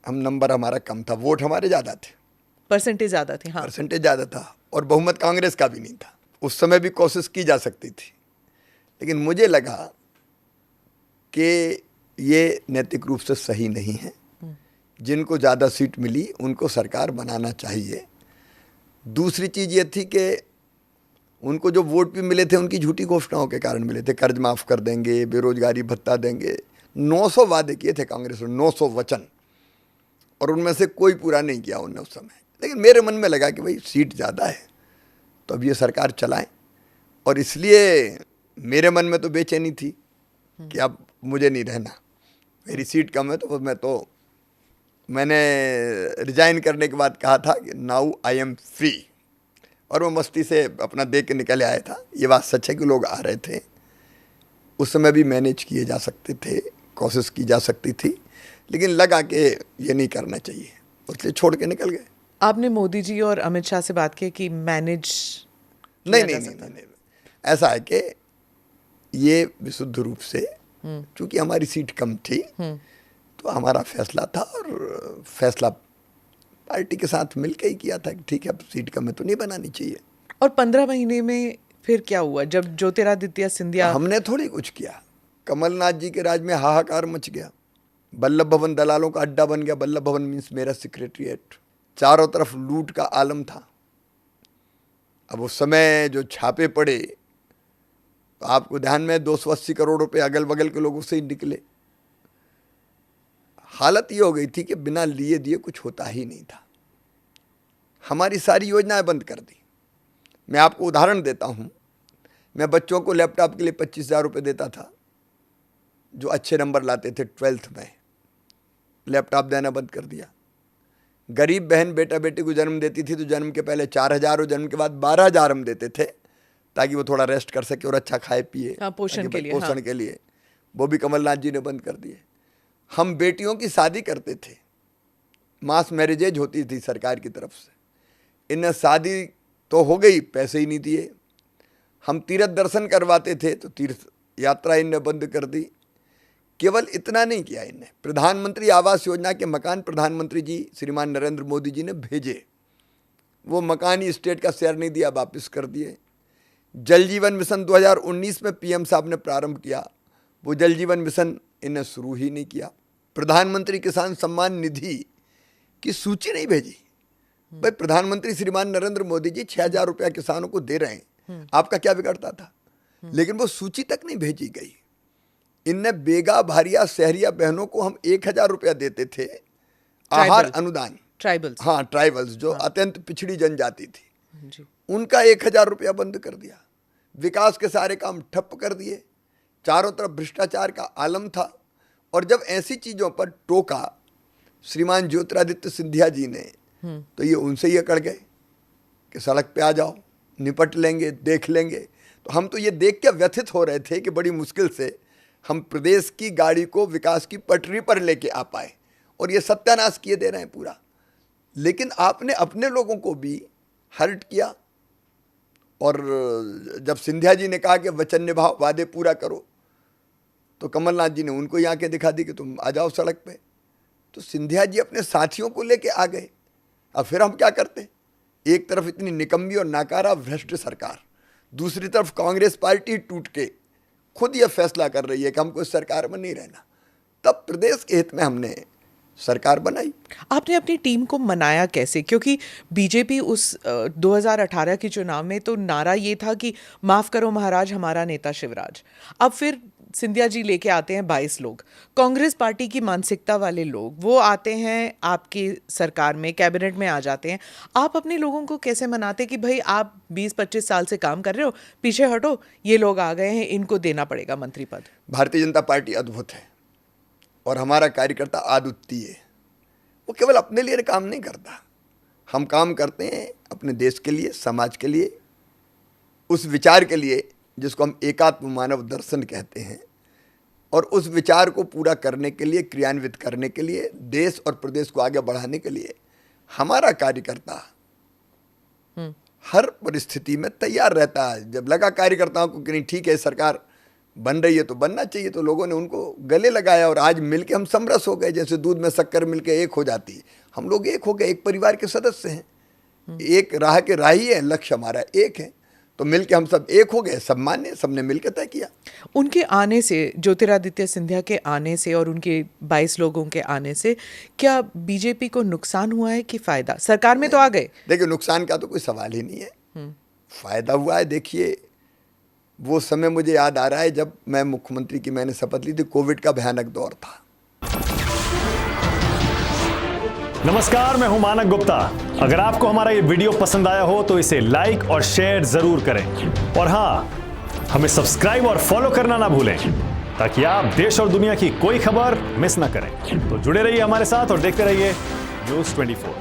हम नंबर हमारा कम था, वोट हमारे ज़्यादा थे, परसेंटेज ज़्यादा थी। हाँ, परसेंटेज ज़्यादा था, और बहुमत कांग्रेस का भी नहीं था। उस समय भी कोशिश की जा सकती थी, लेकिन मुझे लगा कि ये नैतिक रूप से सही नहीं है। जिनको ज़्यादा सीट मिली उनको सरकार बनाना चाहिए। दूसरी चीज़ ये थी कि उनको जो वोट भी मिले थे उनकी झूठी घोषणाओं के कारण मिले थे। कर्ज माफ़ कर देंगे, बेरोजगारी भत्ता देंगे, 900 वादे किए थे कांग्रेस ने, 900 वचन, और उनमें से कोई पूरा नहीं किया उनने उस समय। लेकिन मेरे मन में लगा कि भाई सीट ज़्यादा है तो अब ये सरकार चलाएं, और इसलिए मेरे मन में तो बेचैनी थी कि अब मुझे नहीं रहना, मेरी सीट कम है। तो मैंने रिजाइन करने के बाद कहा था कि नाउ आई एम फ्री, और वो मस्ती से अपना दे के निकल आया था। ये बात सच है कि लोग आ रहे थे, उस समय भी मैनेज किए जा सकते थे, कोशिश की जा सकती थी, लेकिन लगा कि ये नहीं करना चाहिए, इसलिए छोड़ के निकल गए। आपने मोदी जी और अमित शाह से बात की कि मैनेज नहीं नहीं नहीं नहीं, ऐसा है कि ये विशुद्ध रूप से, चूंकि हमारी सीट कम थी तो हमारा फैसला था, और फैसला पार्टी के साथ मिलकर ही किया था कि ठीक है अब सीट कम है तो नहीं बनानी चाहिए। और 15 महीने में फिर क्या हुआ जब ज्योतिरादित्य सिंधिया? हमने थोड़ी कुछ किया, कमलनाथ जी के राज में हाहाकार मच गया। वल्लभ भवन दलालों का अड्डा बन गया। वल्लभ भवन मीन्स मेरा सेक्रेटरिएट, चारों तरफ लूट का आलम था। अब उस समय जो छापे पड़े तो आपको ध्यान में 280 करोड़ रुपए अगल बगल के लोगों से ही निकले। हालत ये हो गई थी कि बिना लिए दिए कुछ होता ही नहीं था। हमारी सारी योजनाएं बंद कर दी। मैं आपको उदाहरण देता हूं, मैं बच्चों को लैपटॉप के लिए 25,000 रुपये देता था, जो अच्छे नंबर लाते थे 12th में, लैपटॉप देना बंद कर दिया। गरीब बहन बेटा बेटी को जन्म देती थी तो जन्म के पहले 4,000 और जन्म के बाद 12,000 हम देते थे, ताकि वो थोड़ा रेस्ट कर सके और अच्छा खाए पिए। हाँ, पोषण के लिए। पोषण हाँ। के लिए वो भी कमलनाथ जी ने बंद कर दिए। हम बेटियों की शादी करते थे, मास मैरिजेज होती थी सरकार की तरफ से। इन्हें शादी तो हो गई, पैसे ही नहीं दिए। हम तीर्थ दर्शन करवाते थे तो तीर्थ यात्रा इनने बंद कर दी। केवल इतना नहीं किया इनने, प्रधानमंत्री आवास योजना के मकान प्रधानमंत्री जी श्रीमान नरेंद्र मोदी जी ने भेजे, वो मकान ही स्टेट का शेयर नहीं दिया, वापस कर दिए। जल जीवन मिशन 2019 में पीएम साहब ने प्रारंभ किया, वो जल जीवन मिशन इन्हें शुरू ही नहीं किया। प्रधानमंत्री किसान सम्मान निधि की सूची नहीं भेजी। भाई प्रधानमंत्री श्रीमान नरेंद्र मोदी जी 6,000 रुपया किसानों को दे रहे हैं, आपका क्या बिगड़ता था? लेकिन वो सूची तक नहीं भेजी गई। इनने बेगा भारिया शहरिया बहनों को हम 1,000 रुपया देते थे आहार अनुदान, ट्राइबल्स। हाँ ट्राइबल्स, जो अत्यंत पिछड़ी जनजाति थी, जी। उनका 1,000 रुपया बंद कर दिया। विकास के सारे काम ठप कर दिए। चारों तरफ भ्रष्टाचार का आलम था। और जब ऐसी चीजों पर टोका श्रीमान ज्योतिरादित्य सिंधिया जी ने, तो ये उनसे ही अकड़ गए कि सड़क पे आ जाओ, निपट लेंगे, देख लेंगे। तो हम तो ये देख के व्यथित हो रहे थे कि बड़ी मुश्किल से हम प्रदेश की गाड़ी को विकास की पटरी पर लेके आ पाए, और ये सत्यानाश किए दे रहे हैं पूरा। लेकिन आपने अपने लोगों को भी हर्ट किया। और जब सिंधिया जी ने कहा कि वचन निभाओ, वादे पूरा करो, तो कमलनाथ जी ने उनको ही आंखें दिखा दी कि तुम आ जाओ सड़क पे। तो सिंधिया जी अपने साथियों को लेके आ गए। अब फिर हम क्या करते? एक तरफ इतनी निकम्मी और नाकारा भ्रष्ट सरकार, दूसरी तरफ कांग्रेस पार्टी टूट के खुद यह फैसला कर रही है कि हमको इस सरकार में नहीं रहना। तब प्रदेश के हित में हमने सरकार बनाई। आपने अपनी टीम को मनाया कैसे? क्योंकि बीजेपी उस 2018 के चुनाव में तो नारा ये था कि माफ करो महाराज हमारा नेता शिवराज। अब फिर सिंधिया जी लेके आते हैं 22 लोग, कांग्रेस पार्टी की मानसिकता वाले लोग, वो आते हैं आपकी सरकार में, कैबिनेट में आ जाते हैं। आप अपने लोगों को कैसे मनाते कि भाई आप 20-25 साल से काम कर रहे हो, पीछे हटो, ये लोग आ गए हैं, इनको देना पड़ेगा मंत्री पद? भारतीय जनता पार्टी अद्भुत है और हमारा कार्यकर्ता अद्वितीय है। वो केवल अपने लिए काम नहीं करता, हम काम करते हैं अपने देश के लिए, समाज के लिए, उस विचार के लिए जिसको हम एकात्म मानव दर्शन कहते हैं। और उस विचार को पूरा करने के लिए, क्रियान्वित करने के लिए, देश और प्रदेश को आगे बढ़ाने के लिए हमारा कार्यकर्ता हर परिस्थिति में तैयार रहता है। जब लगा कार्यकर्ताओं को कि नहीं ठीक है सरकार बन रही है तो बनना चाहिए, तो लोगों ने उनको गले लगाया और आज मिलके हम समरस हो गए। जैसे दूध में शक्कर मिलके एक हो जाती है, हम लोग एक हो गए, एक परिवार के सदस्य हैं, एक राह के राही है, लक्ष्य हमारा एक है, तो मिलके हम सब एक हो गए, सब माने, सबने मिलकर तय किया। उनके आने से, ज्योतिरादित्य सिंधिया के आने से और उनके 22 लोगों के आने से क्या बीजेपी को नुकसान हुआ है कि फायदा? सरकार में तो आ गए। देखिए, नुकसान का तो कोई सवाल ही नहीं है, फायदा हुआ है। देखिए, वो समय मुझे याद आ रहा है जब मैं मुख्यमंत्री की मैंने शपथ ली थी, कोविड का भयानक दौर था। नमस्कार, मैं हूं मानक गुप्ता। अगर आपको हमारा ये वीडियो पसंद आया हो तो इसे लाइक और शेयर जरूर करें, और हाँ, हमें सब्सक्राइब और फॉलो करना ना भूलें ताकि आप देश और दुनिया की कोई खबर मिस ना करें। तो जुड़े रहिए हमारे साथ और देखते रहिए News 24।